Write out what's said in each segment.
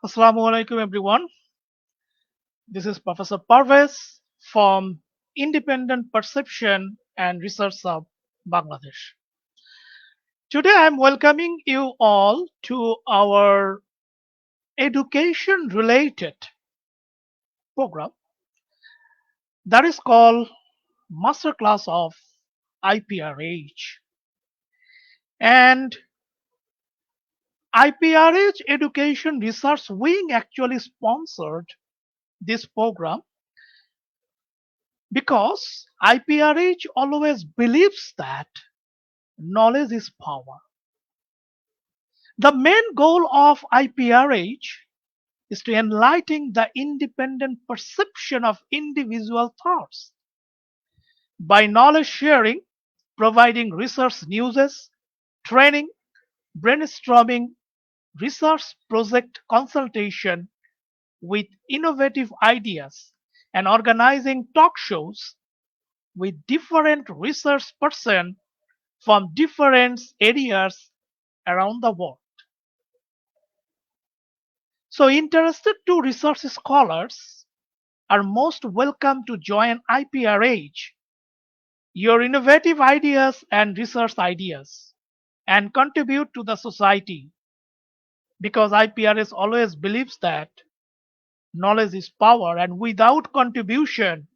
Assalamu alaikum everyone. This is Professor Parvez from Independent Perception and Research of Bangladesh. Today I am welcoming you all to our education related program that is called Masterclass of IPRH. And IPRH Education Research Wing actually sponsored this program because IPRH always believes that knowledge is power. The main goal of IPRH is to enlighten the independent perception of individual thoughts by knowledge sharing, providing research news, training, brainstorming, research project consultation with innovative ideas, and organizing talk shows with different research persons from different areas around the world. So interested to research scholars are most welcome to join IPRH, your innovative ideas and research ideas, and contribute to the society because IPRH always believes that knowledge is power and without contribution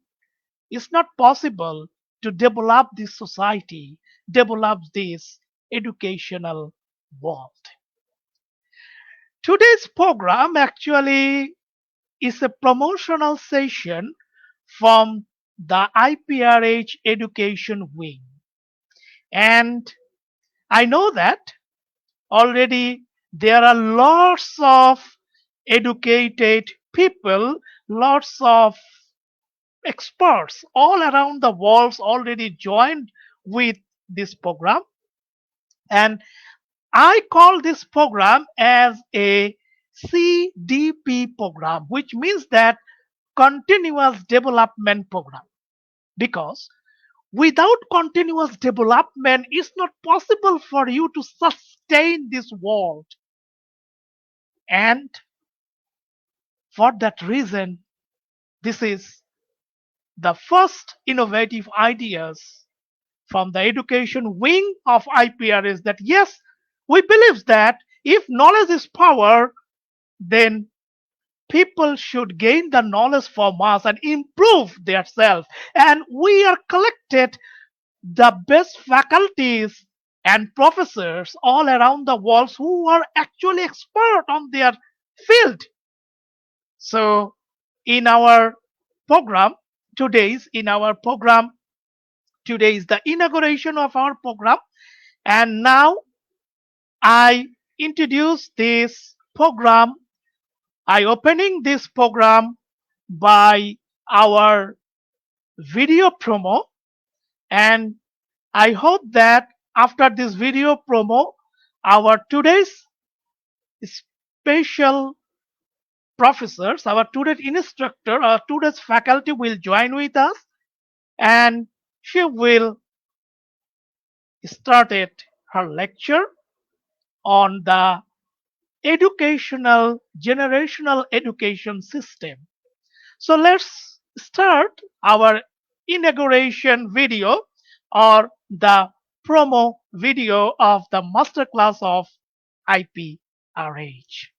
it's not possible to develop this society, develop this educational world. Today's program actually is a promotional session from the IPRH Education Wing. And I know that already there are lots of educated people, lots of experts all around the world already joined with this program. And I call this program as a CDP program, which means that continuous development program. Because without continuous development, it's not possible for you to sustain this world. And for that reason, this is the first innovative ideas from the education wing of IPRS that yes, we believe that if knowledge is power, then people should gain the knowledge from us and improve themselves. And we are collected the best faculties and professors all around the world who are actually expert on their field. So in our program, today is the inauguration of our program, and now I introduce this program. I opening this program by our video promo, and I hope that after this video promo, our today's special professors, our today's instructor, our today's faculty will join with us, and she will start her lecture on the generational education system. So let's start our inauguration video or the promo video of the masterclass of IPRH.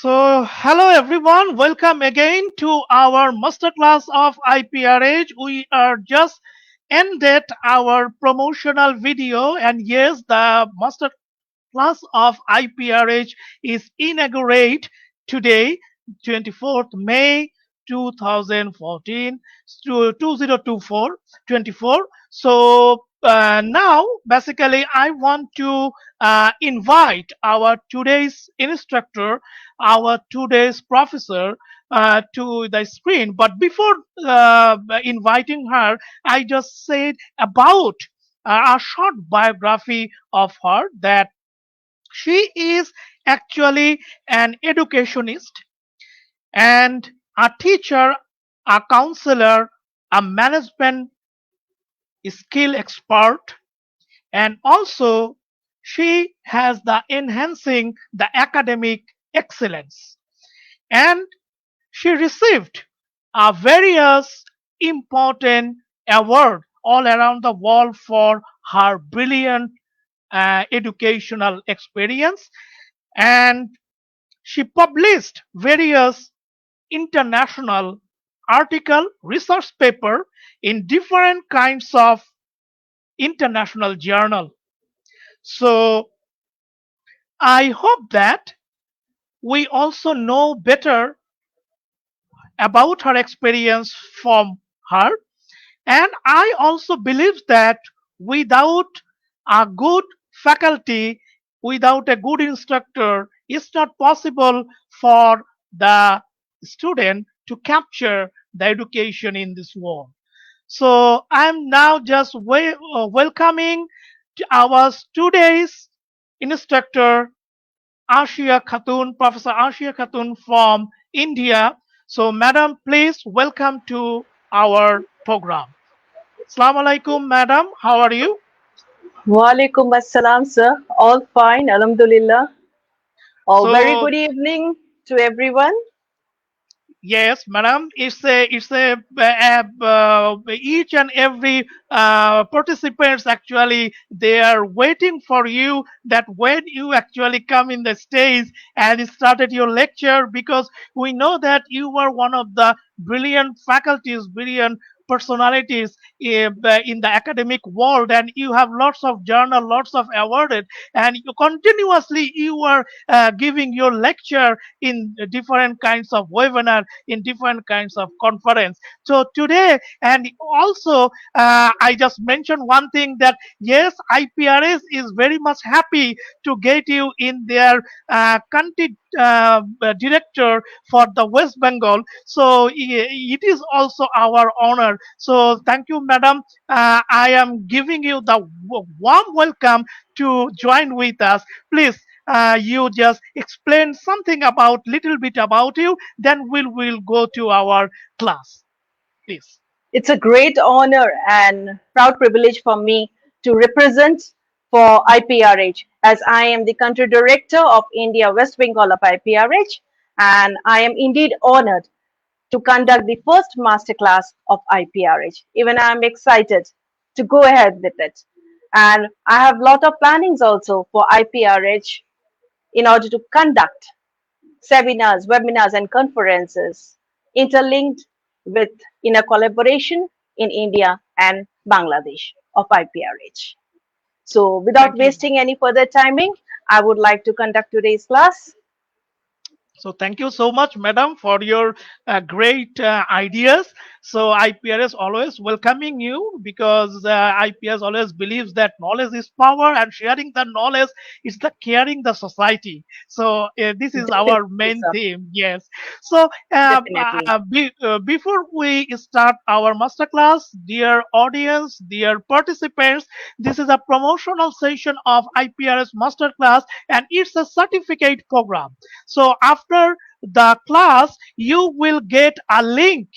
Hello everyone, welcome again to our masterclass of IPRH. We are just ended our promotional video, and yes, the master class of IPRH is inaugurate today, 24th May 2014 to 2024 24. Now, basically, I want to invite our today's instructor, our today's professor, to the screen. But before inviting her, I just said about a short biography of her that she is actually an educationist and a teacher, a counselor, a management skill expert, and also she has the enhancing the academic excellence. And she received various important awards all around the world for her brilliant educational experience, and she published various international article research paper in different kinds of international journal. So I hope that we also know better about her experience from her. And I also believe that without a good faculty, without a good instructor, it's not possible for the student to capture the education in this world. So I'm now just welcoming to our today's instructor, Ashia Khatoon, Professor Ashia Khatoon from India. So, Madam, please welcome to our program. Assalamu alaikum, Madam. How are you? Walaikum assalam, sir. All fine, alhamdulillah. Oh, very So, good evening to everyone. yes, madam. Each and every participants actually they are waiting for you that when you actually come in the stage and started your lecture, because we know that you are one of the brilliant faculties, brilliant personalities in the academic world, and you have lots of journal, lots of awarded, and you continuously you are giving your lecture in different kinds of webinar, in different kinds of conference. So today, and also I just mentioned one thing that yes, IPRS is very much happy to get you in their country director for the West Bengal. So it is also our honor. So thank you, madam. I am giving you the warm welcome to join with us. Please, you just explain something about little bit about you, then we'll go to our class, please. It's a great honor and proud privilege for me to represent for IPRH as I am the country director of India West Bengal of IPRH, and I am indeed honored to conduct the first masterclass of IPRH. Even I am excited to go ahead with it. And I have lot of plannings also for IPRH in order to conduct seminars, webinars, and conferences interlinked with in a collaboration in India and Bangladesh of IPRH. So, without Thank you. wasting any further timing, I would like to conduct today's class. So thank you so much, madam, for your great ideas. So IPRS always welcoming you because IPS always believes that knowledge is power, and sharing the knowledge is the caring the society. So this is Definitely, our main sir. theme. Yes. So Definitely. before we start our masterclass, dear audience, dear participants, this is a promotional session of IPRS masterclass, and it's a certificate program. So after the class, you will get a link.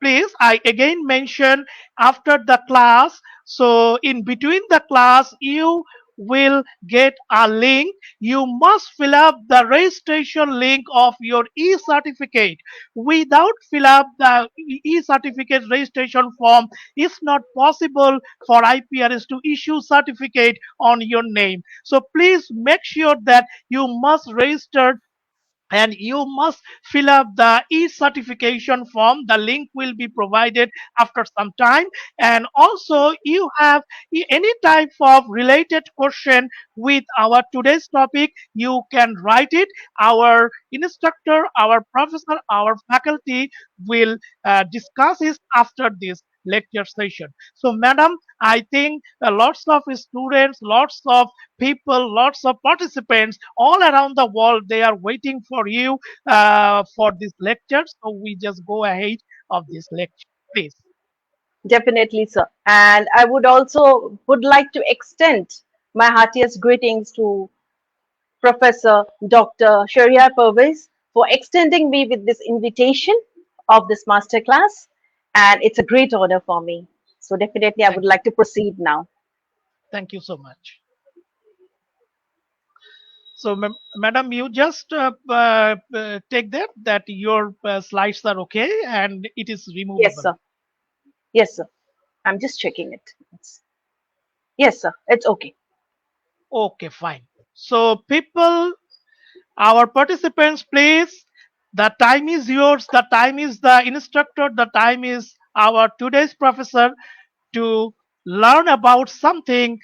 Please, I again mention after the class. So in between the class, you will get a link. You must fill up the registration link of your e-certificate. Without fill up the e-certificate registration form, it's not possible for IPRS to issue certificate on your name. So please make sure that you must register and you must fill up the e-certification form. The link will be provided after some time. And also you have any type of related question with our today's topic, you can write it. Our instructor, our professor, our faculty will discuss it after this lecture session. So madam, I think lots of students, lots of people, lots of participants all around the world, they are waiting for you for this lecture. So we just go ahead of this lecture, please. Definitely, sir. And I would also would like to extend my heartiest greetings to Professor Dr. Shahriar Parvez for extending me with this invitation of this masterclass. And it's a great honor for me. So definitely I would Thank you. like to proceed now. Thank you so much. So, madam, you just take that your slides are okay and it is Yes, removable. sir. Yes, sir. I'm just checking it. Yes, sir. It's okay. Okay, fine. So, people, our participants, please, the time is yours. The time is the instructor. The time is our today's professor to learn about something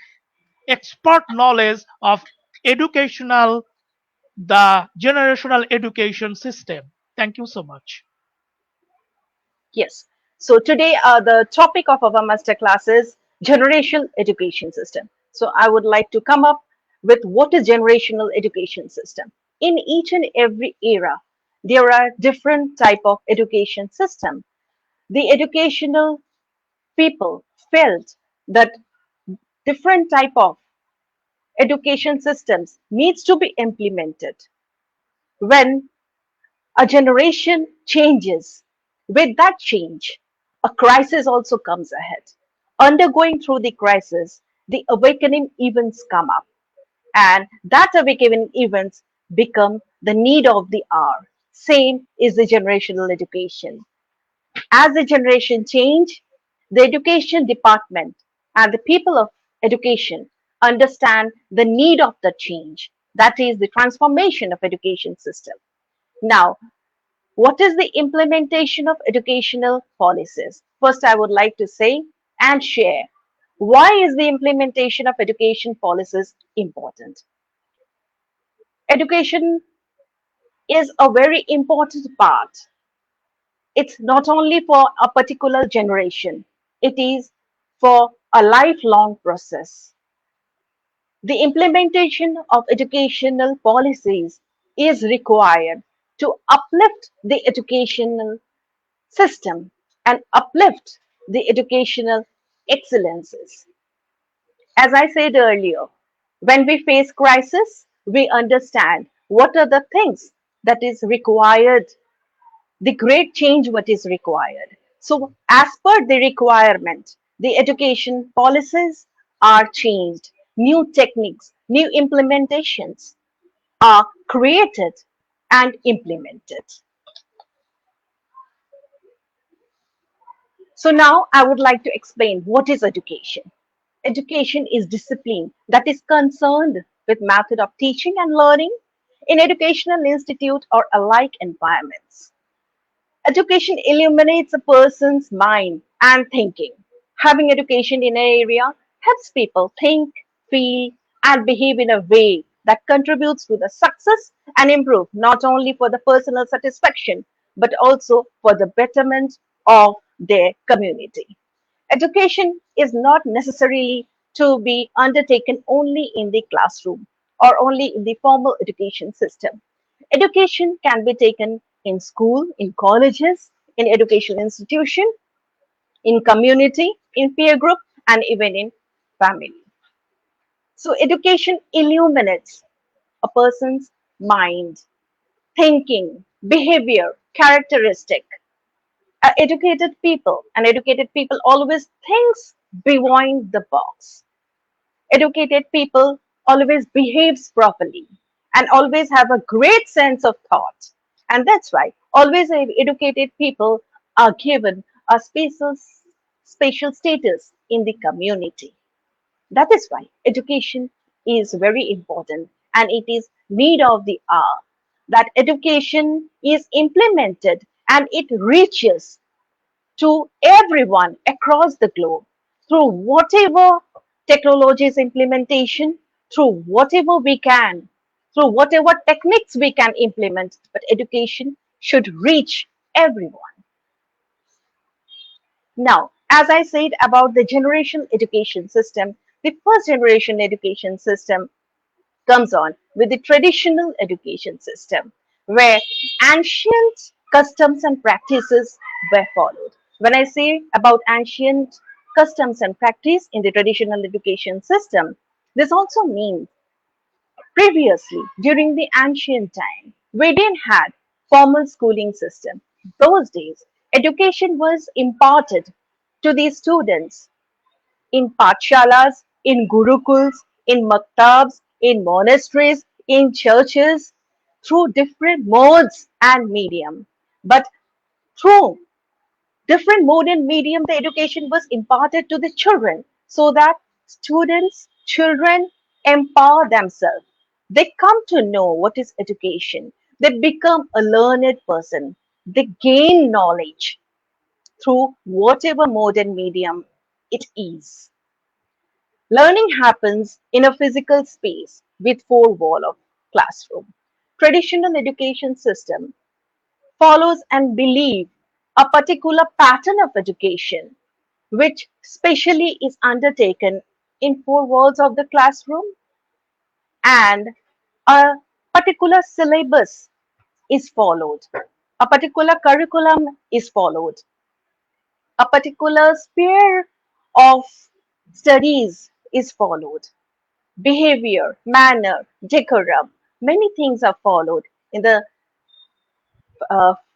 expert knowledge of educational, the generational education system. Thank you so much. Yes. So today, the topic of our master class is generational education system. So I would like to come up with what is generational education system. In each and every era, there are different type of education system. The educational people felt that different type of education systems needs to be implemented when a generation changes. With that change, a crisis also comes ahead. Undergoing through the crisis, the awakening events come up, and that awakening events become the need of the hour. Same is the generational education. As the generation change, the education department and the people of education understand the need of the change. That is the transformation of education system. Now, what is the implementation of educational policies? First, I would like to say and share why is the implementation of education policies important? Education is a very important part. It's not only for a particular generation, it is for a lifelong process. The implementation of educational policies is required to uplift the educational system and uplift the educational excellences. As I said earlier, when we face crisis, we understand what are the things that is required, the great change what is required. So as per the requirement, the education policies are changed, new techniques, new implementations are created and implemented. So now I would like to explain what is education. Education is discipline that is concerned with method of teaching and learning in educational institute or alike environments. Education illuminates a person's mind and thinking. Having education in an area helps people think, feel, and behave in a way that contributes to the success and improve not only for the personal satisfaction but also for the betterment of their community. Education is not necessarily to be undertaken only in the classroom or only in the formal education system. Education can be taken in school, in colleges, in educational institution, in community, in peer group, and even in family. So education illuminates a person's mind, thinking, behavior, characteristic. Educated people always thinks beyond the box. Educated people always behaves properly and always have a great sense of thought. And that's why always educated people are given a special status in the community. That is why education is very important and it is need of the hour. that education is implemented and it reaches to everyone across the globe through whatever technologies implementation, through whatever we can, through whatever techniques we can implement, but education should reach everyone. Now, as I said about the generation education system, the first generation education system comes on with the traditional education system, where ancient customs and practices were followed. When I say about ancient customs and practice in the traditional education system, this also means previously during the ancient time, we didn't have formal schooling system. Those days, education was imparted to the students in pathshalas, in gurukuls, in maktabs, in monasteries, in churches, through different modes and medium. But through different mode and medium, the education was imparted to the children so that children empower themselves. They come to know what is education. They become a learned person. They gain knowledge through whatever mode and medium it is. Learning happens in a physical space with four wall of classroom. Traditional education system follows and believe a particular pattern of education which specially is undertaken in four walls of the classroom, and a particular syllabus is followed, a particular curriculum is followed, a particular sphere of studies is followed. Behavior, manner, decorum, many things are followed in the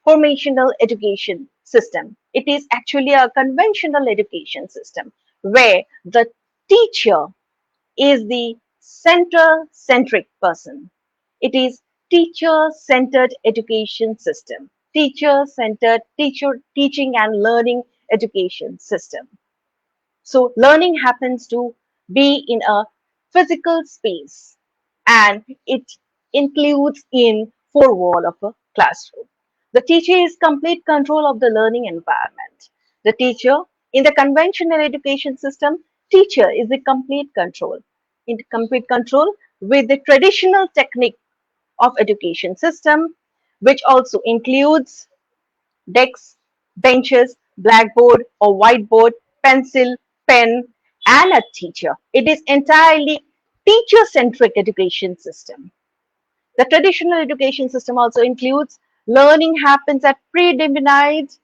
formational education system. It is actually a conventional education system where the teacher is the center-centric person. It is teacher-centered education system, teacher-centered teaching and learning education system. So learning happens to be in a physical space, and it includes in four wall of a classroom. The teacher is complete control of the learning environment. The teacher in the conventional education system, teacher is the complete control. In complete control with the traditional technique of education system, which also includes desks, benches, blackboard or whiteboard, pencil, pen, and a teacher. It is entirely teacher-centric education system. The traditional education system also includes learning happens at predetermined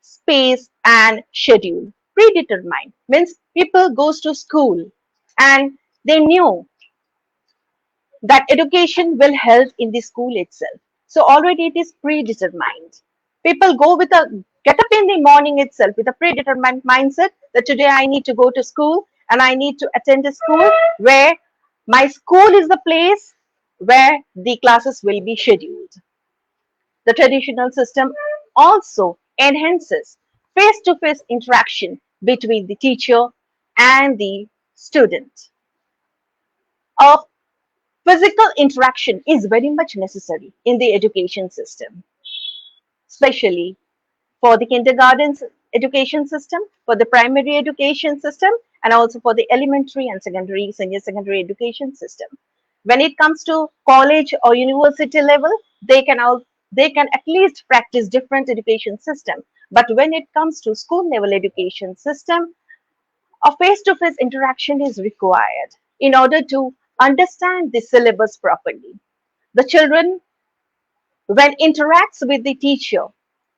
space and schedule. Predetermined means people goes to school and they knew that education will help in the school itself. So already it is predetermined. People go with a get up in the morning itself with a predetermined mindset that today I need to go to school and I need to attend a school where my school is the place where the classes will be scheduled. The traditional system also enhances face-to-face interaction between the teacher and the student. A physical interaction is very much necessary in the education system, especially for the kindergarten education system, for the primary education system, and also for the elementary and secondary, senior secondary education system. When it comes to college or university level, they can at least practice different education system. But when it comes to school level education system, a face-to-face interaction is required in order to understand the syllabus properly. The children, when interacts with the teacher,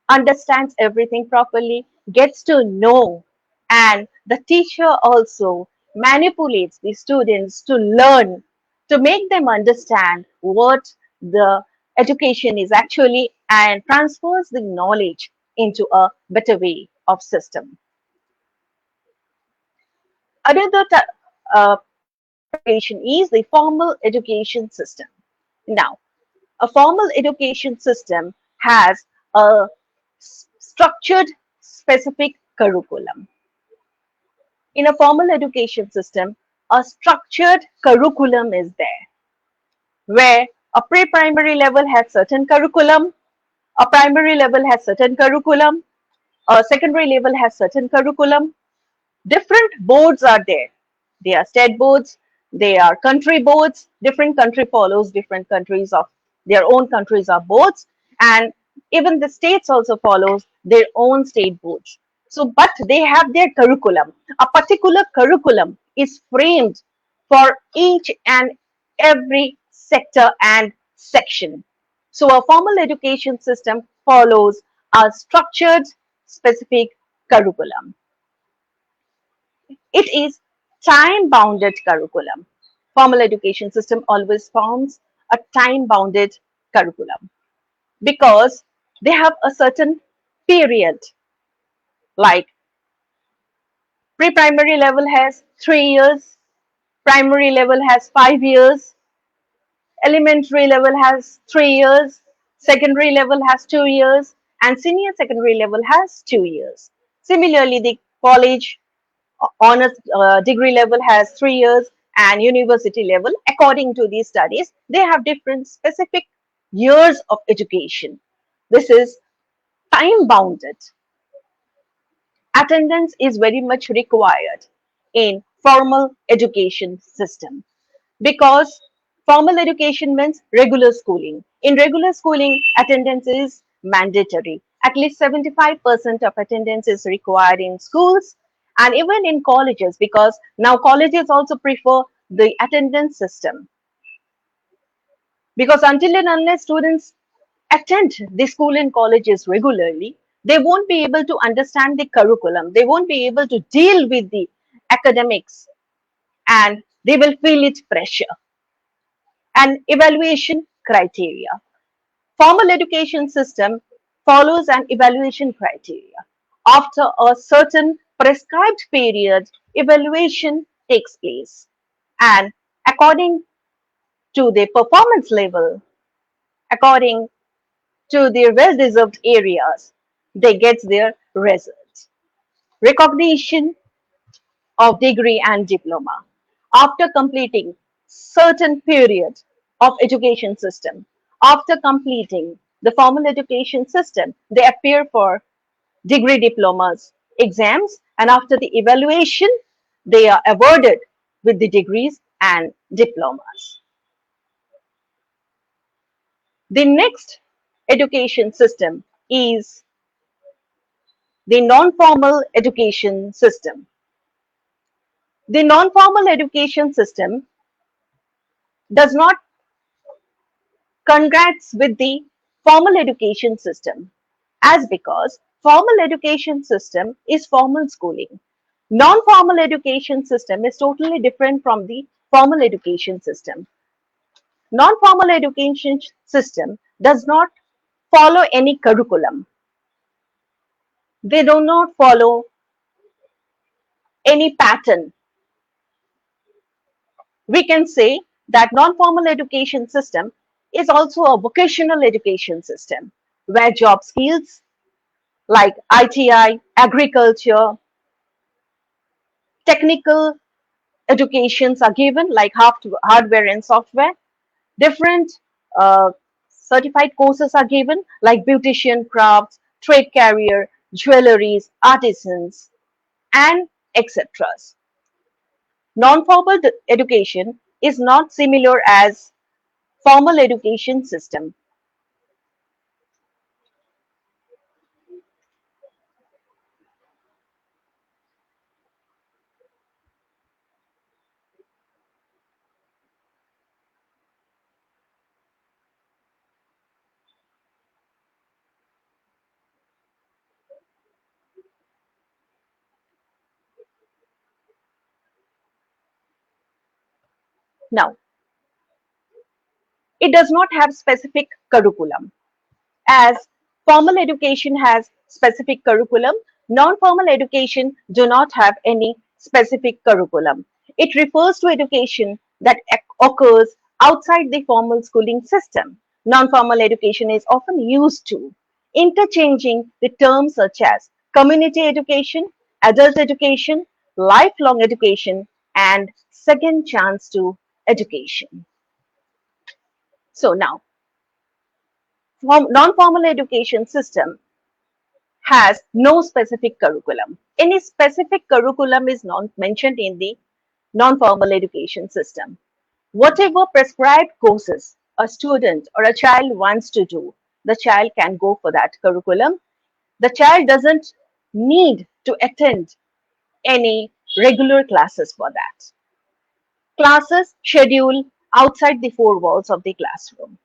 understands everything properly, gets to know, and the teacher also manipulates the students to learn, to make them understand what the education is actually and transfers the knowledge into a better way of system. Another education is the formal education system. Now, a formal education system has a structured specific curriculum. In a formal education system, a structured curriculum is there where A pre-primary level has certain curriculum, a primary level has certain curriculum, a secondary level has certain curriculum. Different boards are there. They are state boards, they are country boards. Different country follows different countries of their own countries are boards, and even the states also follows their own state boards. So, but they have their curriculum. A particular curriculum is framed for each and every sector and section. So, a formal education system follows a structured, specific curriculum. It is time-bounded curriculum. Formal education system always forms a time-bounded curriculum because they have a certain period. Like pre-primary level has 3 years, primary level has 5 years, elementary level has 3 years, secondary level has 2 years, and senior secondary level has 2 years. Similarly, the college honors degree level has 3 years, and university level, according to these studies, they have different specific years of education. This is time bounded. Attendance is very much required in formal education system because formal education means regular schooling. In regular schooling, attendance is mandatory. At least 75% of attendance is required in schools and even in colleges, because now colleges also prefer the attendance system. Because until and unless students attend the school and colleges regularly, they won't be able to understand the curriculum. They won't be able to deal with the academics, and they will feel its pressure and evaluation criteria. Formal education system follows an evaluation criteria. After a certain prescribed period, evaluation takes place, and according to the performance level, according to their well-deserved areas, they get their results. Recognition of degree and diploma. After completing certain period of education system, after completing the formal education system, they appear for degree diplomas exams, and after the evaluation, they are awarded with the degrees and diplomas. The next education system is the non-formal education system. The non-formal education system does not congrats with the formal education system, as because formal education system is formal schooling. Non-formal education system is totally different from the formal education system. Non-formal education system does not follow any curriculum. They do not follow any pattern. We can say that non-formal education system is also a vocational education system where job skills like ITI, agriculture, technical educations are given like hardware and software. Different certified courses are given like beautician, crafts, trade career, jewelries, artisans, and etc. Non-formal education is not similar as formal education system. Now, it does not have specific curriculum. As formal education has specific curriculum, non-formal education do not have any specific curriculum. It refers to education that occurs outside the formal schooling system. Non-formal education is often used to interchanging the terms such as community education, adult education, lifelong education, and second chance to education. So now, non-formal education system has no specific curriculum. Any specific curriculum is not mentioned in the non-formal education system. Whatever prescribed courses a student or a child wants to do, the child can go for that curriculum. The child doesn't need to attend any regular classes for that. Classes schedule outside the four walls of the classroom.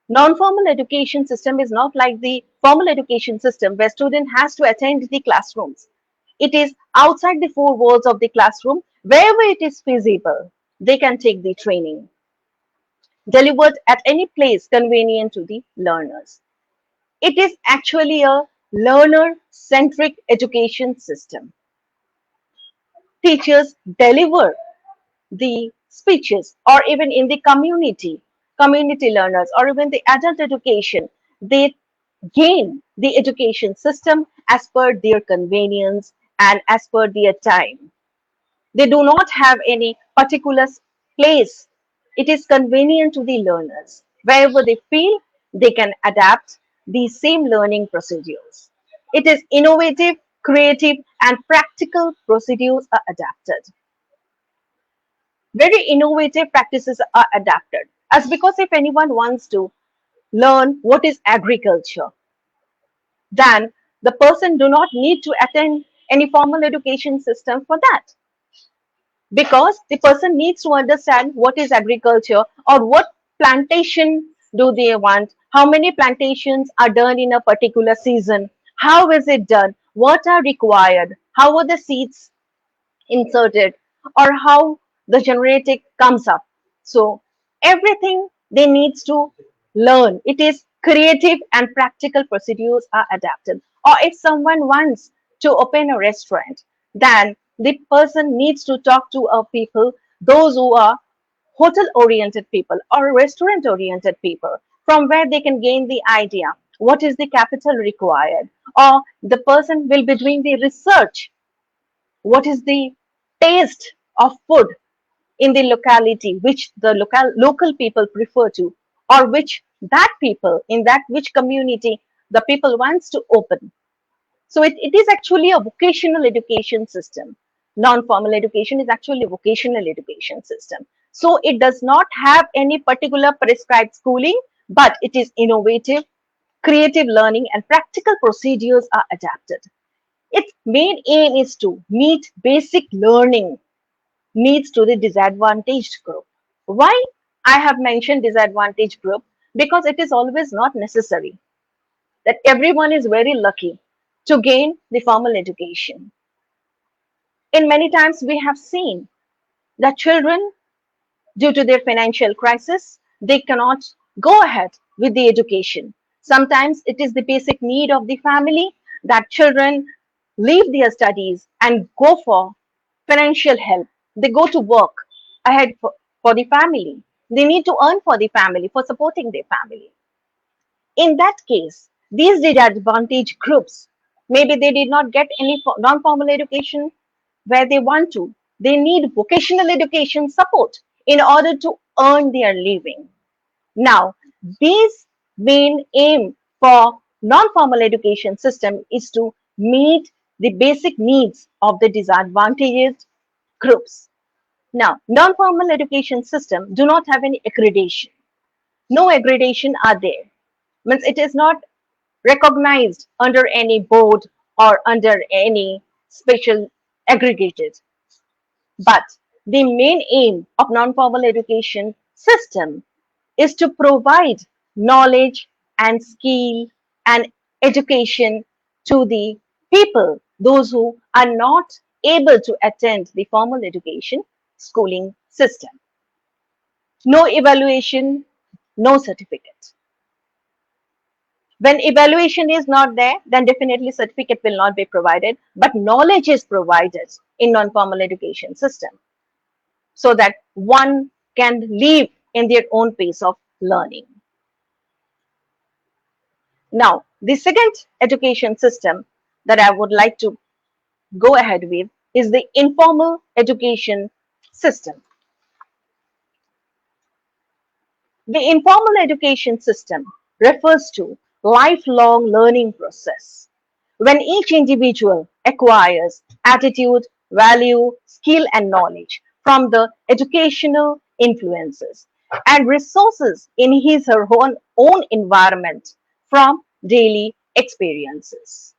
Non-formal education system is not like the formal education system where student has to attend the classrooms. It is outside the four walls of the classroom. Wherever it is feasible, they can take the training delivered at any place convenient to the learners. It is actually a learner-centric education system. Teachers deliver the speeches, or even in the community learners, or even the adult education, they gain the education system as per their convenience and as per their time. They do not have any particular place. It is convenient to the learners. Wherever they feel, they can adapt the same learning procedures. It is innovative, creative, and practical procedures are adapted. Very innovative practices are adapted. As because if anyone wants to learn what is agriculture, then the person do not need to attend any formal education system for that, because the person needs to understand what is agriculture or what plantation do they want, how many plantations are done in a particular season, how is it done, what are required, how are the seeds inserted, or how the genetic comes up. So everything they needs to learn. It is creative and practical procedures are adapted. Or if someone wants to open a restaurant, then the person needs to talk to a people, those who are hotel oriented people or restaurant oriented people, from where they can gain the idea what is the capital required, or the person will be doing the research what is the taste of food in the locality which the local people prefer to, or which that people in that which community the people wants to open. So it is actually a vocational education system. Non-formal education is actually a vocational education system. So it does not have any particular prescribed schooling, but it is innovative, creative learning, and practical procedures are adapted. Its main aim is to meet basic learning needs to the disadvantaged group. Why I have mentioned disadvantaged group? Because it is always not necessary that everyone is very lucky to gain the formal education. In many times we have seen that children, due to their financial crisis, they cannot go ahead with the education. Sometimes it is the basic need of the family that children leave their studies and go for financial help. They go to work ahead for the family. They need to earn for the family, for supporting their family. In that case, these disadvantaged groups, maybe they did not get any non-formal education where they want to. They need vocational education support in order to earn their living. Now, this main aim for non-formal education system is to meet the basic needs of the disadvantaged groups. Now, non-formal education system do not have any accreditation. No accreditation are there. Means it is not recognized under any board or under any special aggregated. But the main aim of non-formal education system is to provide knowledge and skill and education to the people, those who are not able to attend the formal education schooling system. No evaluation, no certificate. When evaluation is not there, then definitely certificate will not be provided, but knowledge is provided in non-formal education system so that one can live in their own pace of learning. Now, the second education system that I would like to go ahead with is the informal education system. The informal education system refers to lifelong learning process when each individual acquires attitude, value, skill and knowledge from the educational influences and resources in his or her own environment from daily experiences.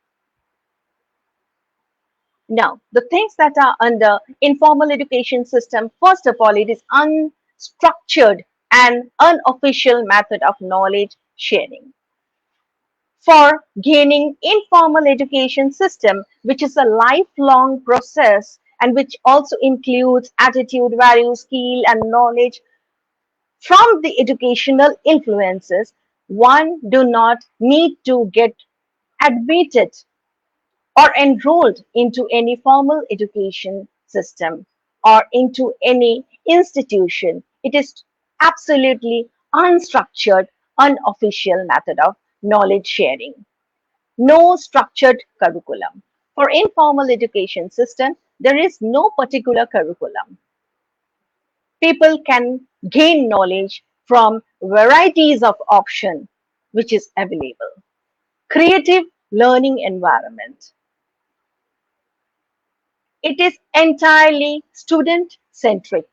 Now, the things that are under informal education system, first of all, it is unstructured and unofficial method of knowledge sharing. For gaining informal education system, which is a lifelong process and which also includes attitude, value, skill and knowledge from the educational influences, one do not need to get admitted or enrolled into any formal education system or into any institution. It is absolutely unstructured, unofficial method of knowledge sharing. No structured curriculum. For informal education system, there is no particular curriculum. People can gain knowledge from varieties of option which is available. Creative learning environment. It is entirely student centric.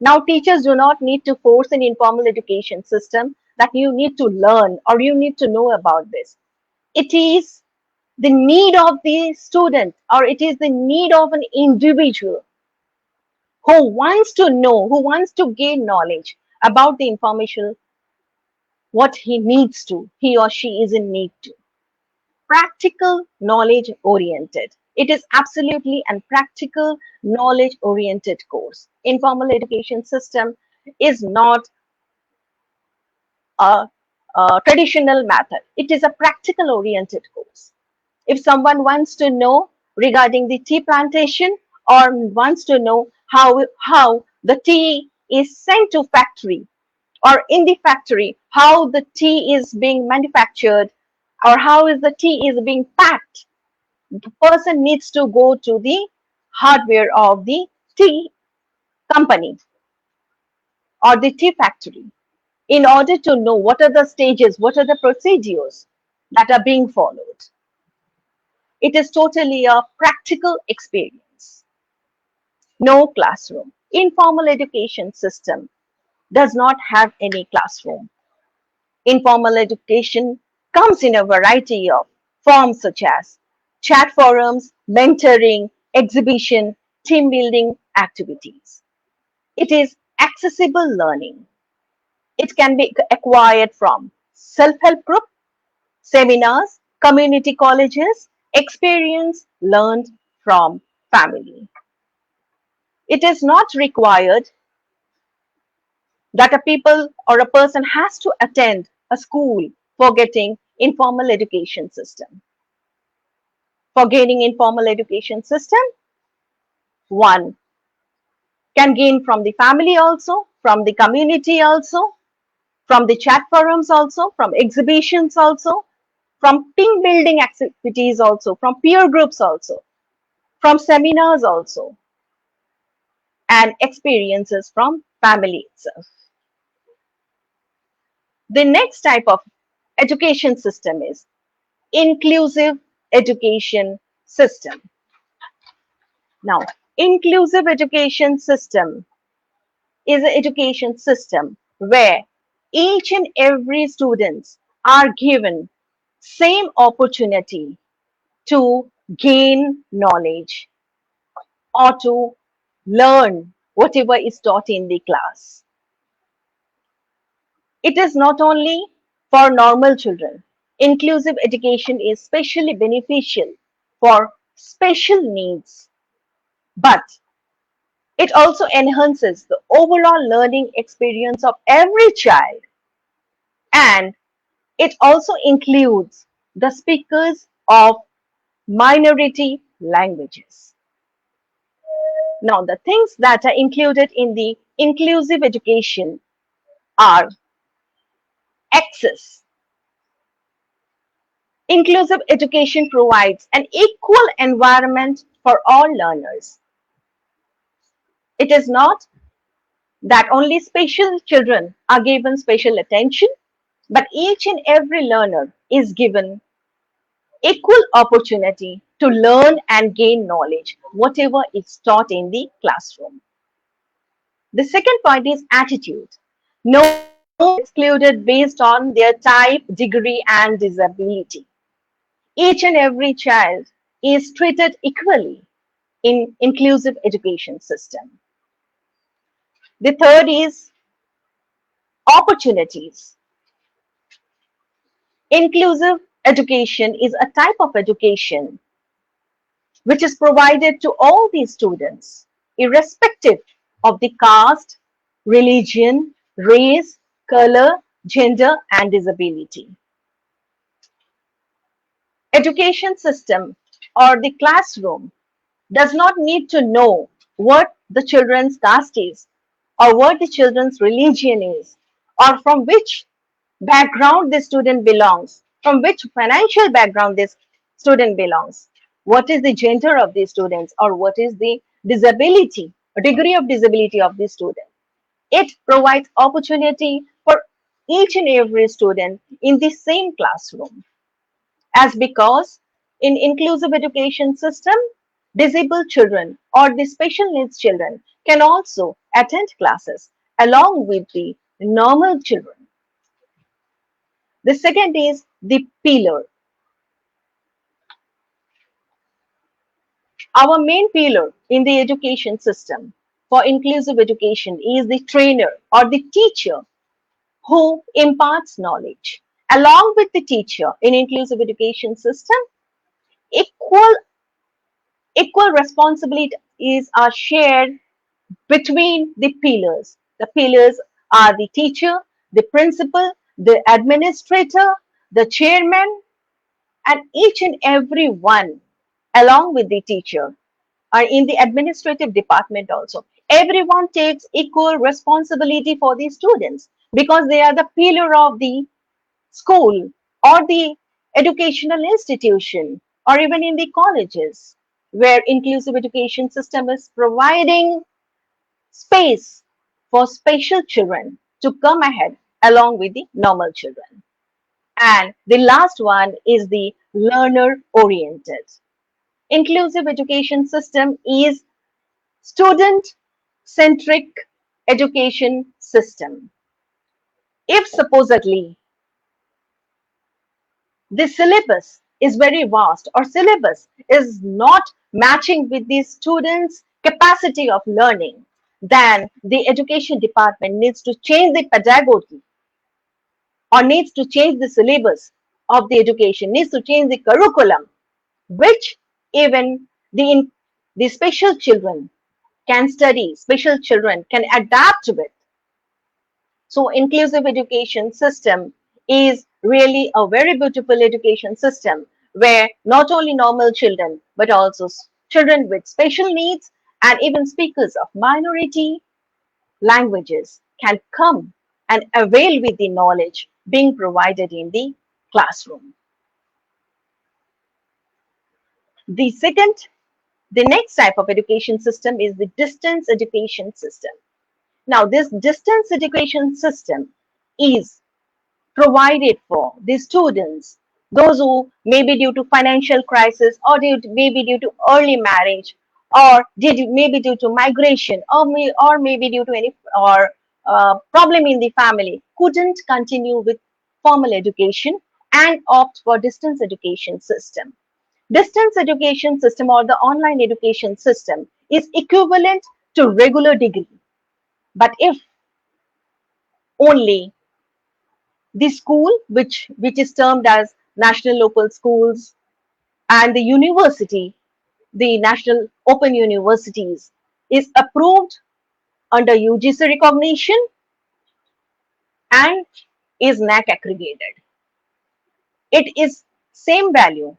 Now teachers do not need to force an informal education system that you need to learn or you need to know about this. It is the need of the student or it is the need of an individual who wants to know, who wants to gain knowledge about the information, what he or she is in need to. Practical knowledge oriented. It is absolutely a practical knowledge oriented course. Informal education system is not a, a traditional method. It is a practical oriented course. If someone wants to know regarding the tea plantation or wants to know how the tea is sent to factory or in the factory, how the tea is being manufactured or how is the tea is being packed, the person needs to go to the hardware of the tea company or the tea factory in order to know what are the stages, what are the procedures that are being followed. It is totally a practical experience. No classroom. Informal education system does not have any classroom. Informal education comes in a variety of forms such as chat forums, mentoring, exhibition, team building activities. It is accessible learning. It can be acquired from self-help group, seminars, community colleges, experience learned from family. It is not required that a people or a person has to attend a school for getting informal education system. For gaining informal education system, one can gain from the family also, from the community also, from the chat forums also, from exhibitions also, from team building activities also, from peer groups also, from seminars also, and experiences from family itself. The next type of education system is inclusive education system. Now, inclusive education system is an education system where each and every students are given same opportunity to gain knowledge or to learn whatever is taught in the class. It is not only for normal children. Inclusive education is specially beneficial for special needs, but it also enhances the overall learning experience of every child, and it also includes the speakers of minority languages. Now, the things that are included in the inclusive education are access. Inclusive education provides an equal environment for all learners. It is not that only special children are given special attention, but each and every learner is given equal opportunity to learn and gain knowledge, whatever is taught in the classroom. The second point is attitude. No one is excluded based on their type, degree, and disability. Each and every child is treated equally in inclusive education system. The third is opportunities. Inclusive education is a type of education which is provided to all these students, irrespective of the caste, religion, race, color, gender, and disability. Education system or the classroom does not need to know what the children's caste is or what the children's religion is or from which background the student belongs, from which financial background this student belongs, what is the gender of the students or what is the disability, degree of disability of the student. It provides opportunity for each and every student in the same classroom as because in inclusive education system, disabled children or the special needs children can also attend classes along with the normal children. The second is the pillar. Our main pillar in the education system for inclusive education is the trainer or the teacher who imparts knowledge. Along with the teacher in inclusive education system, equal equal responsibilities are shared between the pillars. The pillars are the teacher, the principal, the administrator, the chairman, and each and every one along with the teacher are in the administrative department also. Everyone takes equal responsibility for the students because they are the pillar of the school or the educational institution or even in the colleges where inclusive education system is providing space for special children to come ahead along with the normal children. And the last one is the learner oriented. Inclusive education system is student centric education system. If supposedly the syllabus is very vast or syllabus is not matching with the students' capacity of learning, then the education department needs to change the pedagogy or needs to change the syllabus of the education, needs to change the curriculum, which even the special children can study, special children can adapt with. So inclusive education system is really a very beautiful education system where not only normal children but also children with special needs and even speakers of minority languages can come and avail with the knowledge being provided in the classroom. The second, the next type of education system is the distance education system. Now, this distance education system is provided for the students, those who may be due to financial crisis or maybe due to early marriage or maybe due to migration or maybe due to any or problem in the family couldn't continue with formal education and opt for distance education system. Distance education system or the online education system is equivalent to regular degree. But if only the school, which is termed as national local schools, and the university, the national open universities, is approved under UGC recognition and is NAC accredited. It is same value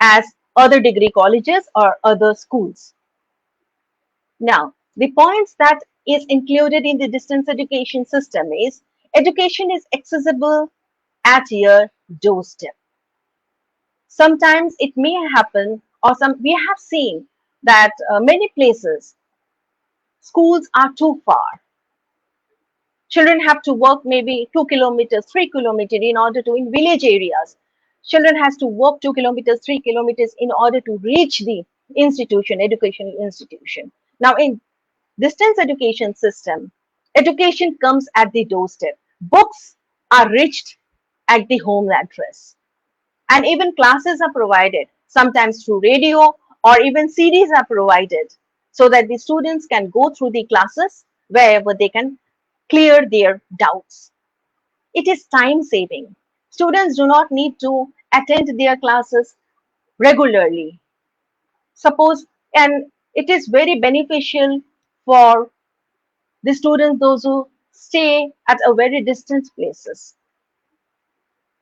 as other degree colleges or other schools. Now, the points that is included in the distance education system is education is accessible at your doorstep. Sometimes it may happen, or some we have seen that many places schools are too far. Children have to walk maybe 2 kilometers, 3 kilometers in order to, in village areas, children has to walk 2 kilometers, 3 kilometers in order to reach the institution, educational institution. Now in distance education system, education comes at the doorstep. Books are reached at the home address. And even classes are provided, sometimes through radio or even CDs are provided so that the students can go through the classes wherever they can clear their doubts. It is time saving. Students do not need to attend their classes regularly. Suppose, and it is very beneficial for the students, those who stay at a very distant places.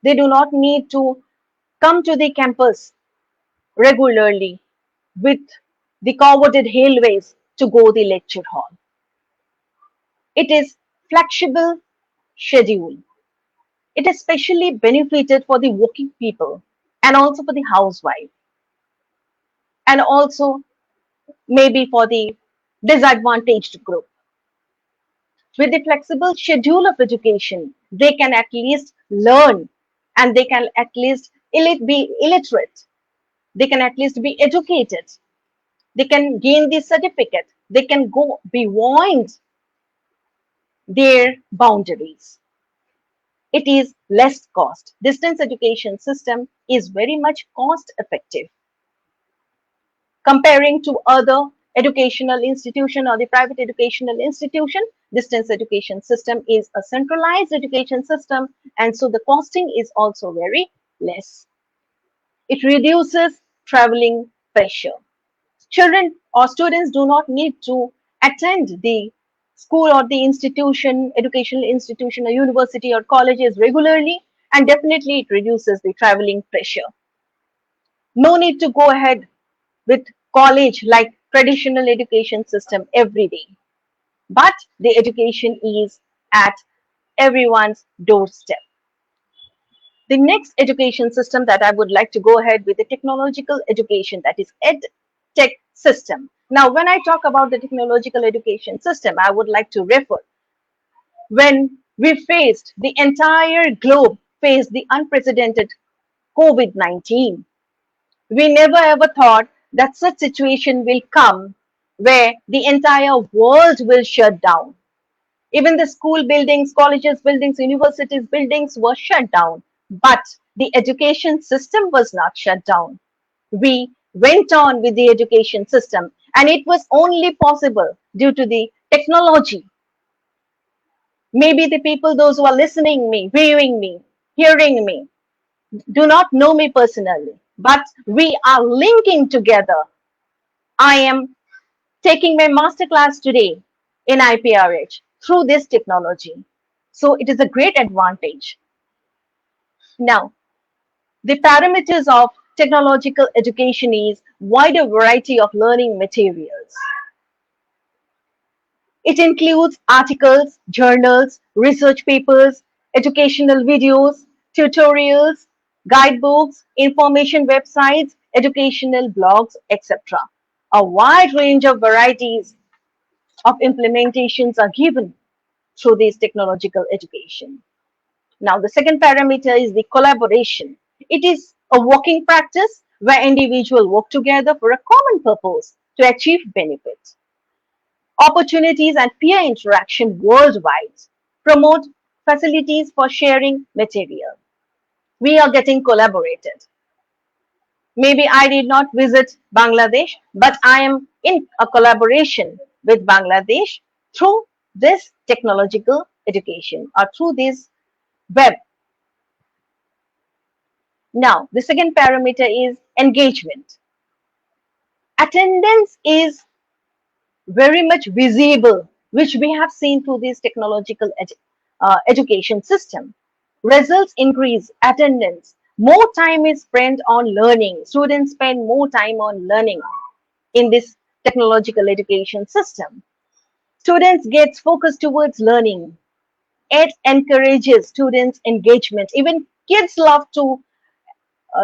They do not need to come to the campus regularly with the coveted railways to go the lecture hall. It is flexible schedule. It is specially benefited for the working people and also for the housewife and also maybe for the disadvantaged group. With the flexible schedule of education, they can at least learn and they can at least be illiterate. They can at least be educated. They can gain the certificate. They can go beyond their boundaries. It is less cost. Distance education system is very much cost effective comparing to other educational institution or the private educational institution. Distance education system is a centralized education system, and so the costing is also very less. It reduces traveling pressure. Children or students do not need to attend the school or the institution, educational institution or university or colleges regularly, and definitely it reduces the traveling pressure. No need to go ahead with college like traditional education system every day. But the education is at everyone's doorstep. The next education system that I would like to go ahead with the technological education, that is ed tech system. Now, when I talk about the technological education system, I would like to refer when we faced the entire globe faced the unprecedented COVID-19. We never ever thought that such situation will come where the entire world will shut down. Even the school buildings, colleges buildings, universities buildings were shut down. But the education system was not shut down. We went on with the education system, and it was only possible due to the technology. Maybe the people, those who are listening me, viewing me, hearing me, do not know me personally, but we are linking together. I am taking my masterclass today in IPRH through this technology. So it is a great advantage. Now, the parameters of technological education is wider variety of learning materials. It includes articles, journals, research papers, educational videos, tutorials, guidebooks, information websites, educational blogs, etc. A wide range of varieties of implementations are given through this technological education. Now, the second parameter is the collaboration. It is a working practice where individuals work together for a common purpose to achieve benefits. Opportunities and peer interaction worldwide. Promote facilities for sharing material. We are getting collaborated. Maybe I did not visit Bangladesh, but I am in a collaboration with Bangladesh through this technological education or through this web. Now, the second parameter is engagement. Attendance is very much visible, which we have seen through this technological education system. Results increase, attendance. More time is spent on learning. Students spend more time on learning in this technological education system. Students get focused towards learning. It encourages students' engagement. Even kids love to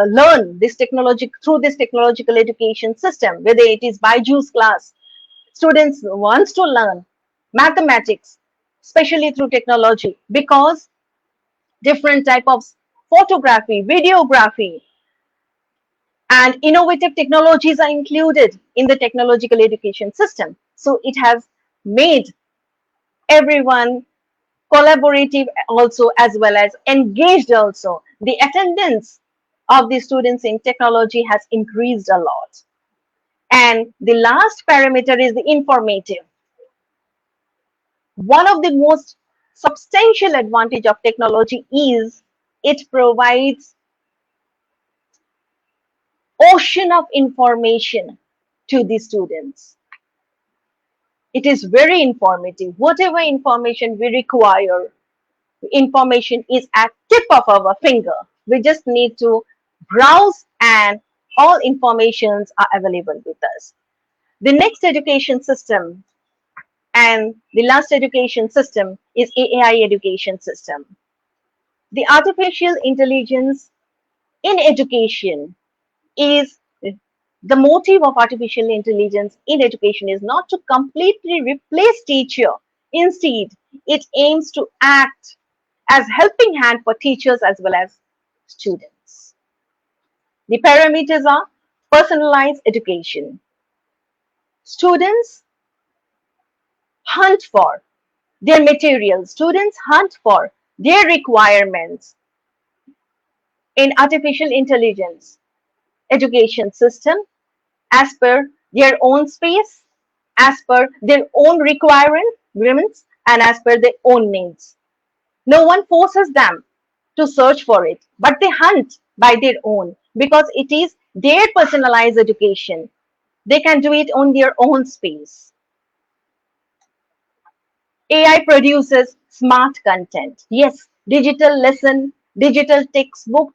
learn this technology through this technological education system, whether it is Byju's class. Students wants to learn mathematics. especially through technology, because different type of photography, videography, and innovative technologies are included in the technological education system. So it has made everyone collaborative also, as well as engaged also. The attendance of the students in technology has increased a lot. And the last parameter is the informative. One of the most substantial advantage of technology is it provides ocean of information to the students. It is very informative. Whatever information we require, information is at tip of our finger. We just need to browse and all informations are available with us. The next education system and the last education system is AI education system. The artificial intelligence in education is the motive of artificial intelligence in education is not to completely replace teacher. Instead, it aims to act as helping hand for teachers as well as students. The parameters are personalized education. Students hunt for their materials. Students hunt for their requirements in artificial intelligence education system as per their own space, as per their own requirements, and as per their own needs. No one forces them to search for it, but they hunt by their own because it is their personalized education. They can do it on their own space. AI produces smart content. Yes, digital lesson, digital textbook,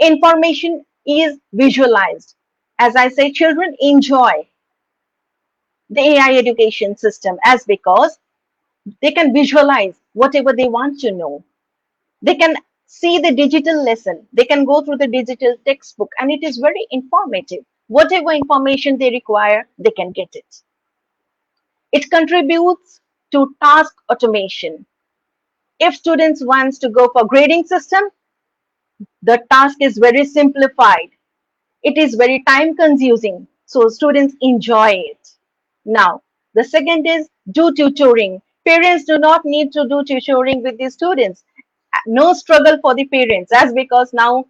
information is visualized. As I say, children enjoy the AI education system as because they can visualize whatever they want to know. They can see the digital lesson. They can go through the digital textbook and it is very informative. Whatever information they require, they can get it. It contributes to task automation. If students wants to go for grading system, the task is very simplified. It is very time consuming. So students enjoy it. Now, the second is do tutoring. Parents do not need to do tutoring with the students. No struggle for the parents as because now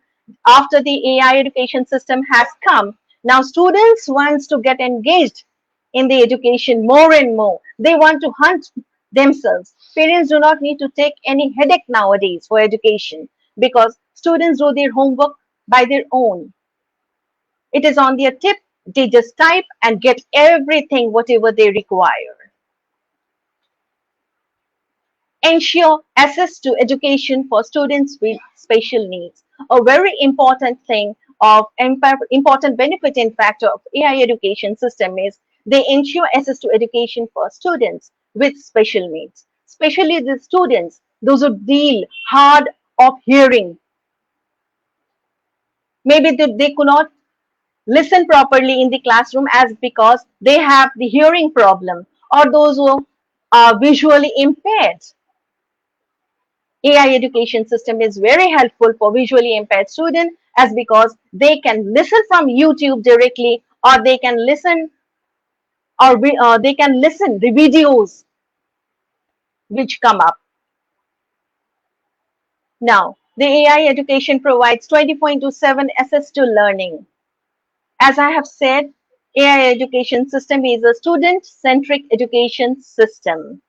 after the AI education system has come, now students wants to get engaged in the education more and more. They want to hunt themselves. Parents do not need to take any headache nowadays for education because students do their homework by their own. It is on their tip. They just type and get everything whatever they require. Ensure access to education for students with special needs. A very important thing of important benefit in fact of AI education system is they ensure access to education for students with special needs, especially the students those who deal hard of hearing. Maybe they could not listen properly in the classroom as because they have the hearing problem, or those who are visually impaired. AI education system is very helpful for visually impaired students as because they can listen from YouTube directly, or they can listen they can listen the videos which come up. Now, the AI education provides 24/7 access to learning. As I have said, AI education system is a student-centric education system.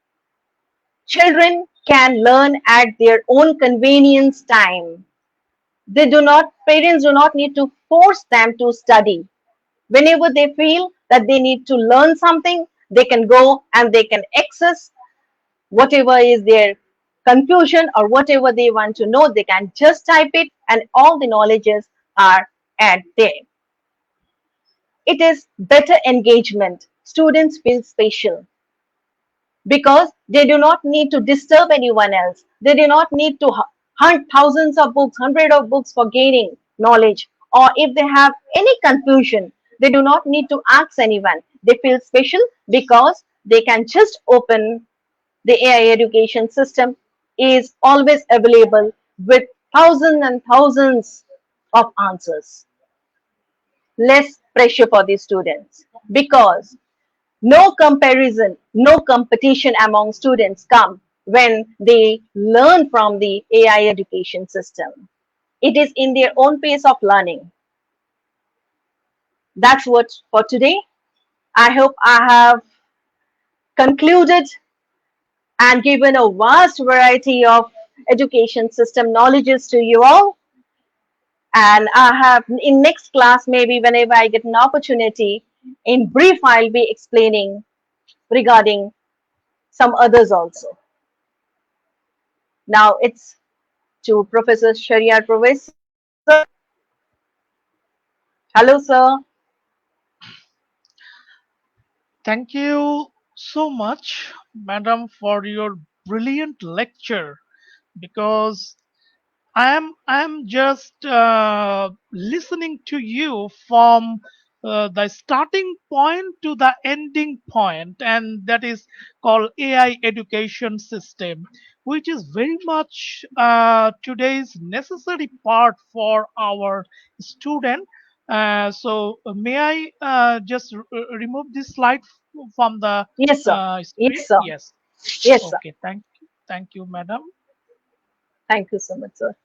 Children can learn at their own convenience time. Parents do not need to force them to study. Whenever they feel that they need to learn something, they can go and they can access whatever is their confusion or whatever they want to know. They can just type it and all the knowledges are at there. It is better engagement. Students feel special because they do not need to disturb anyone else. They do not need to hunt thousands of books, hundreds of books for gaining knowledge. Or if they have any confusion, they do not need to ask anyone. They feel special because they can just open The AI education system is always available with thousands and thousands of answers. Less pressure for the students because no comparison, no competition among students come when they learn from the AI education system. It is in their own pace of learning. That's what for today. I hope I have concluded and given a vast variety of education system knowledges to you all. And I have in next class, maybe whenever I get an opportunity, in brief, I'll be explaining regarding some others also. Now it's to Professor Shahriar Parvez. Sir, hello, sir. Thank you so much, madam, for your brilliant lecture, because I'm just listening to you from the starting point to the ending point, and that is called AI education system, which is very much today's necessary part for our student. So may I just remove this slide from the Yes, sir. screen? Yes, sir. Yes. Yes, sir. Okay. Thank you, madam. Thank you so much, sir.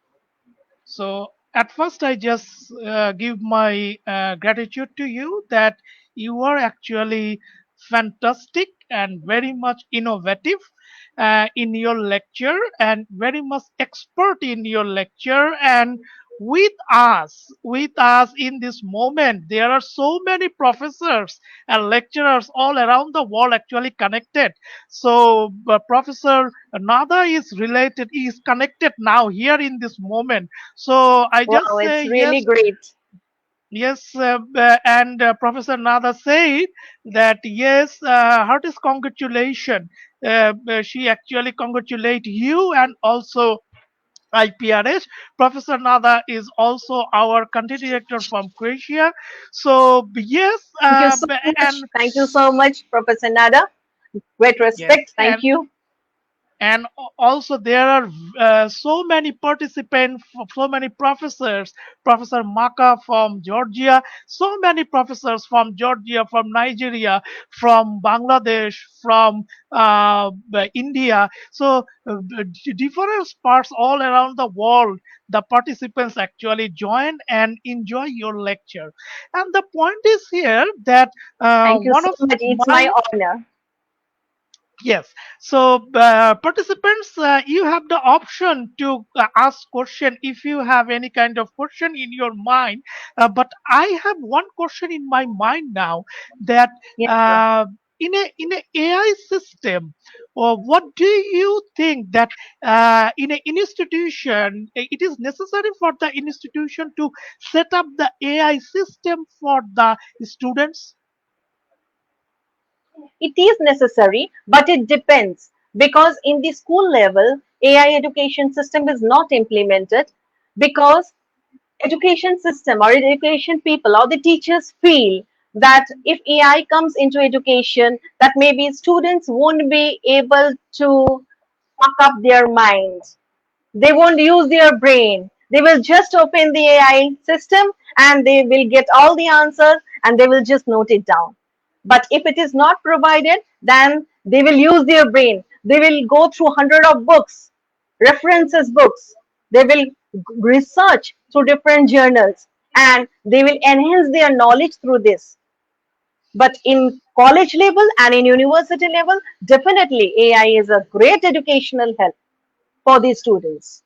So at first, I just give my gratitude to you that you are actually fantastic and very much innovative in your lecture and very much expert in your lecture. And with us in this moment, there are so many professors and lecturers all around the world actually connected. So Professor Nada is connected now here in this moment. So I Wow, just it's say really yes, great. yes, and Professor Nada said that yes, heartiest congratulation. She actually congratulate you and also IPRH. Professor Nada is also our country director from Croatia. So yes, Thank you so much. and Thank you so much, Professor Nada. Great yes, respect. Thank you. and also there are so many participants, so many professors, Professor Maka from Georgia, so many professors from Georgia, from Nigeria, from Bangladesh, from India. So different parts all around the world, the participants actually join and enjoy your lecture. And the point is here that Thank you one so of much. It's my my honor. Yes. So, participants, you have the option to ask question if you have any kind of question in your mind. But I have one question in my mind now that Yes, sir. uh, in a AI system, what do you think that in an institution it is necessary for the institution to set up the AI system for the students? It is necessary, but it depends because in the school level, AI education system is not implemented because education system or education people or the teachers feel that if AI comes into education, that maybe students won't be able to fuck up their minds. They won't use their brain. They will just open the AI system and they will get all the answers and they will just note it down. But if it is not provided, then they will use their brain. They will go through hundred of books, references books. They will research through different journals and they will enhance their knowledge through this. But in college level and in university level, definitely AI is a great educational help for these students.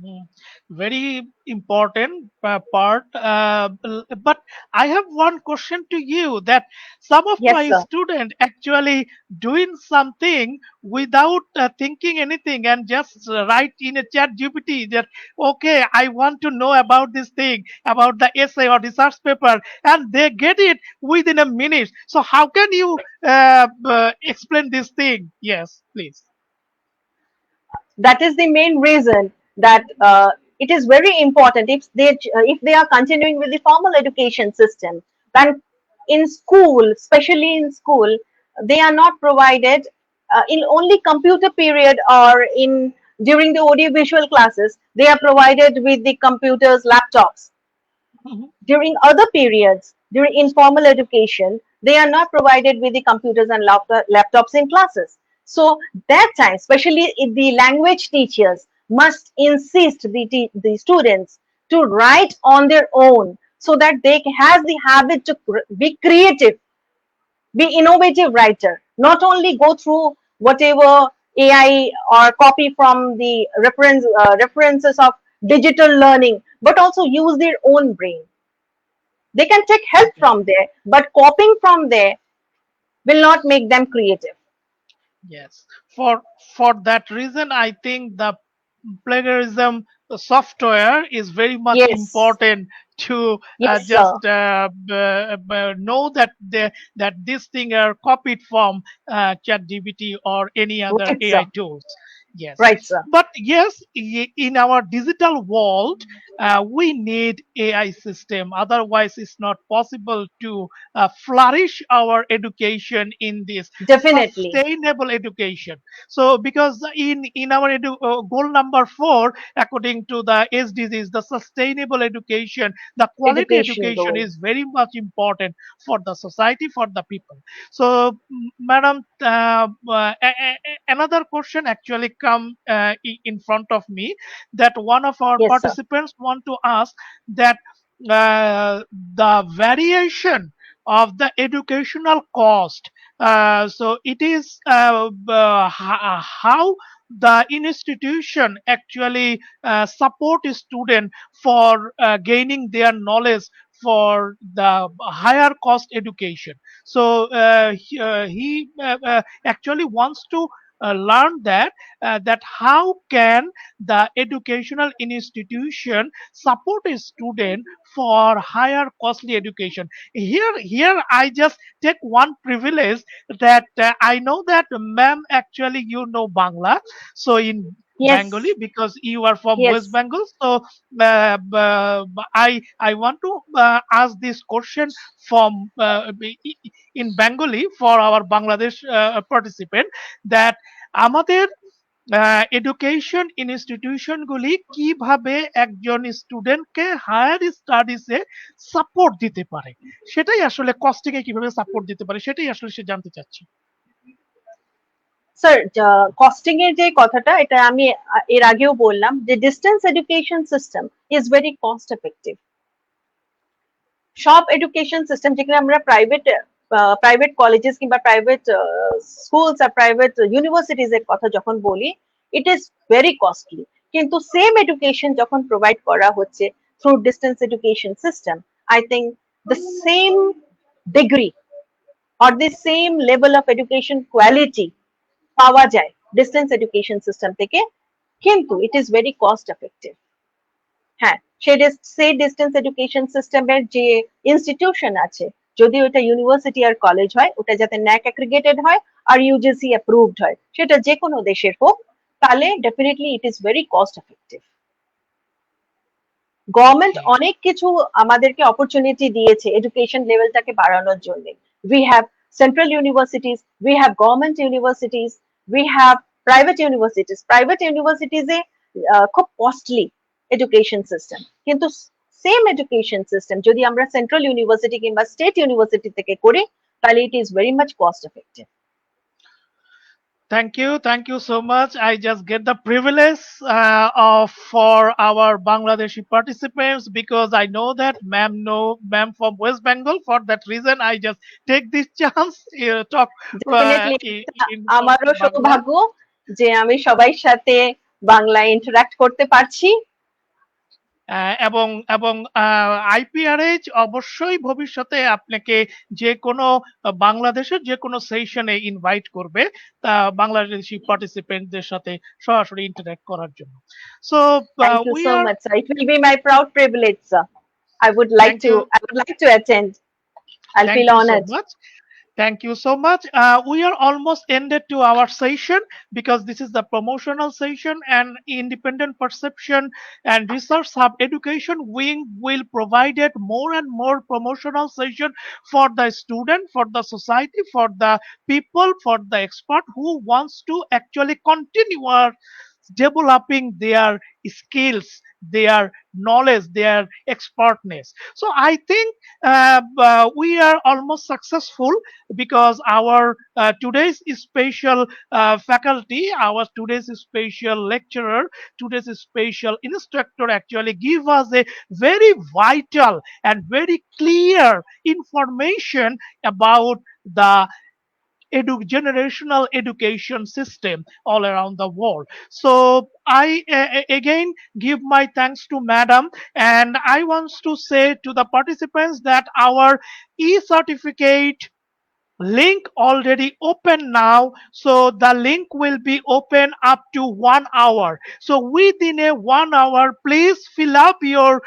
Mm, very important part. But I have one question to you that some of Yes, my sir. students actually doing something without thinking anything and just write in a chat GPT that, okay, I want to know about this thing, about the essay or research paper, and they get it within a minute. So how can you explain this thing? Yes, please. That is the main reason that it is very important if they are continuing with the formal education system, then in school, especially in school, they are not provided in only computer period or in during the audiovisual classes, they are provided with the computers, laptops. Mhm. During other periods, during informal education, they are not provided with the computers and laptops in classes. So that time, especially if the language teachers must insist the students to write on their own so that they has the habit to be creative, be innovative writer, not only go through whatever AI or copy from the references of digital learning, but also use their own brain. They can take help Okay. from there, but copying from there will not make them creative. Yes. For that reason, I think the plagiarism software is very much Yes, important to yes, sir. just know that that this thing are copied from ChatGPT or any other Right, AI sir. tools. Yes, Right, sir. but yes, in our digital world, we need AI system. Otherwise, it's not possible to flourish our education in this Definitely. sustainable education. So because in our goal number 4, according to the SDGs, the sustainable education, the quality Education education goal. is very much important for the society, for the people. So madam, another question actually come in front of me, that one of our Yes, sir. participants want to ask that the variation of the educational cost, so it is how the institution actually support a student for gaining their knowledge for the higher cost education. So he actually wants to learn that how can the educational institution support a student for higher costly education. Here I just take one privilege, that I know that ma'am actually you know Bangla. So in Yes, Bengali, because you are from West yes. Bengal, so I want to ask this question from in Bengali for our Bangladesh participant, that আমাদের education ইনস্টিটিউশনগুলি কিভাবে একজন স্টুডেন্টকে higher স্টাডিজে support দিতে পারে, সেটাই আসলে costing এ কিভাবে support দিতে পারে সেটাই আসলে সে জানতে চাচ্ছে। স্যার, কস্টিং এর যে কথাটা, এটা আমি এর আগেও বললাম যে distance education system is very cost effective. সব এডুকেশন সিস্টেম, যেখানে আমরা প্রাইভেট প্রাইভেট কলেজেস কিংবা প্রাইভেট স্কুলস আর প্রাইভেট ইউনিভার্সিটিজ এর কথা যখন বলি, ইট ইজ ভেরি কস্টলি। কিন্তু সেম এডুকেশন যখন প্রোভাইড করা হচ্ছে through distance education system, I think the same degree or the same level of education quality পাওয়া যায় ডিস্টেন্স এডুকেশন সিস্টেম থেকে, কিন্তু ইট ইজ ভেরি কস্ট এফেক্টিভ। হ্যাঁ, সেই ডিস্টেন্স এডুকেশন সিস্টেমের যে ইনস্টিটিউশন আছে, যদি ওটা ইউনিভার্সিটি আর কলেজ হয়, ওটা যাতে ন্যাক অ্যাগ্রিগেটেড হয় আর ইউজিসি অ্যাপ্রুভড হয়, সেটা যে কোনো দেশের হোক, তাহলে definitely it is very cost effective. Government okay. অনেক কিছু আমাদেরকে অপরচুনিটি দিয়েছে এডুকেশন লেভেলটাকে বাড়ানোর জন্য। We have central universities, we have government universities, we have private universities. Private ইউনিভার্সিটিজে খুব কস্টলি এডুকেশন সিস্টেম, কিন্তু সেম এডুকেশন সিস্টেম যদি আমরা সেন্ট্রাল ইউনিভার্সিটি কিংবা স্টেট ইউনিভার্সিটি থেকে করি, তাহলে it is very much cost effective. Thank you so much. I just get the privilege of for our Bangladeshi participants, because I know that ma'am from West Bengal. For that reason, I just take this chance talk definitely in আমারও Bangla. সৌভাগ্য যে আমি সবাই সাথে বাংলায় interact করতে পারছি। এবং এবং আইপিআরএইচ অবশ্যই ভবিষ্যতে আপনাকে যে কোনো বাংলাদেশের যে কোনো সেশনে ইনভাইট করবে, তা বাংলাদেশি পার্টিসিপেন্টদের সাথে সরাসরি ইন্টারঅ্যাক্ট করার জন্য। So Thank you we so are much, sir. It will be my proud privilege, sir. I would like thank you to. I would like to attend. I'll thank feel you so honored. Much. Thank you so much. We are almost ended to our session because this is the promotional session, and independent perception and research hub education wing will provide it more and more promotional session for the student, for the society, for the people, for the expert who wants to actually continue developing their skills, their knowledge, their expertness. So I think we are almost successful because our today's special faculty, our today's special lecturer, today's special instructor actually give us a very vital and very clear information about the generational education system all around the world. So I again give my thanks to madam, and I want to say to the participants that our e-certificate link already open now, so the link will be open up to 1 hour. So within a 1 hour, please fill up your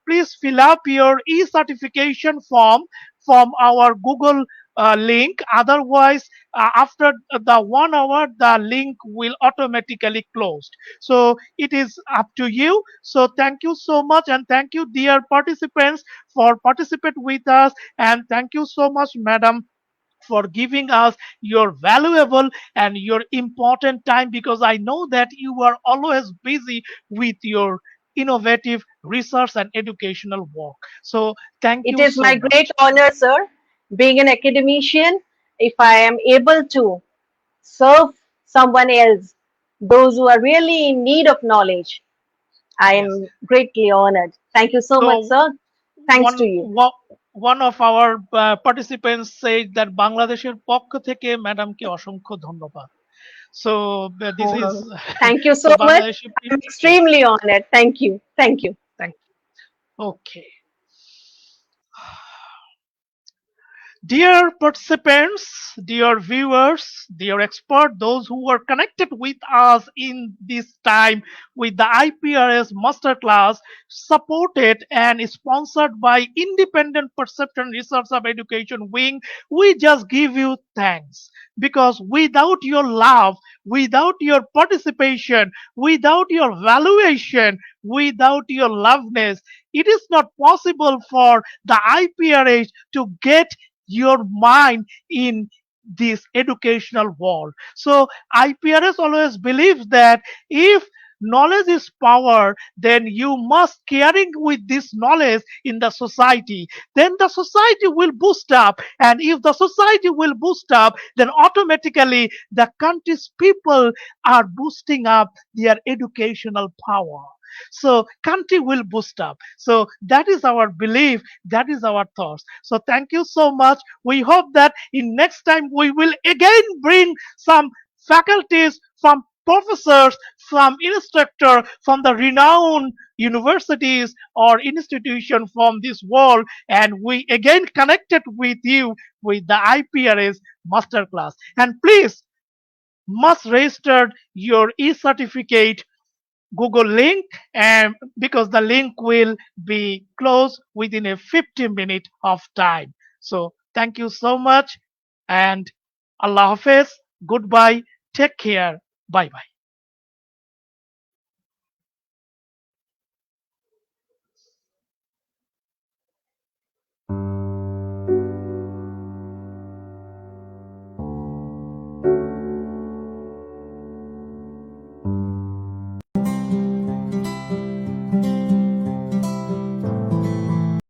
please fill up your e-certification form from our Google link. Otherwise, after the 1 hour, the link will automatically closed. So it is up to you. So thank you so much, and thank you dear participants for participate with us, and thank you so much madam for giving us your valuable and your important time, because I know that you are always busy with your innovative research and educational work. So thank It you is so my great much. honor, sir, being an academician, if I am able to serve someone else, those who are really in need of knowledge. I Yes. am greatly honored. Thank you so much, So sir. Thanks to you. one of our participants said that বাংলাদেশের পক্ষ থেকে ম্যাডামকে অসংখ্য ধন্যবাদ. So this is Oh, thank you so so much. Bangladeshi I'm people. Yes. extremely honored. Thank you. Thank you. Thank you. Okay. Dear participants, dear viewers, dear experts, those who are connected with us in this time with the IPRS Masterclass, supported and sponsored by Independent Perception Research of Education Wing, we just give you thanks. Because without your love, without your participation, without your valuation, without your loveness, it is not possible for the IPRH to get your mind in this educational world. So IPRS always believes that if knowledge is power, then you must caring with this knowledge in the society. Then the society will boost up, and if the society will boost up, then automatically the country's people are boosting up their educational power. So country will boost up. So that is our belief, that is our thoughts. So thank you so much. We hope that in next time we will again bring some faculties, from professors, from instructor, from the renowned universities or institution from this world, and we again connected with you with the IPRS masterclass. And please must register your e-certificate Google link, and because the link will be closed within a 50 minute of time. So thank you so much, and Allah Hafiz. Goodbye. Take care. Bye bye.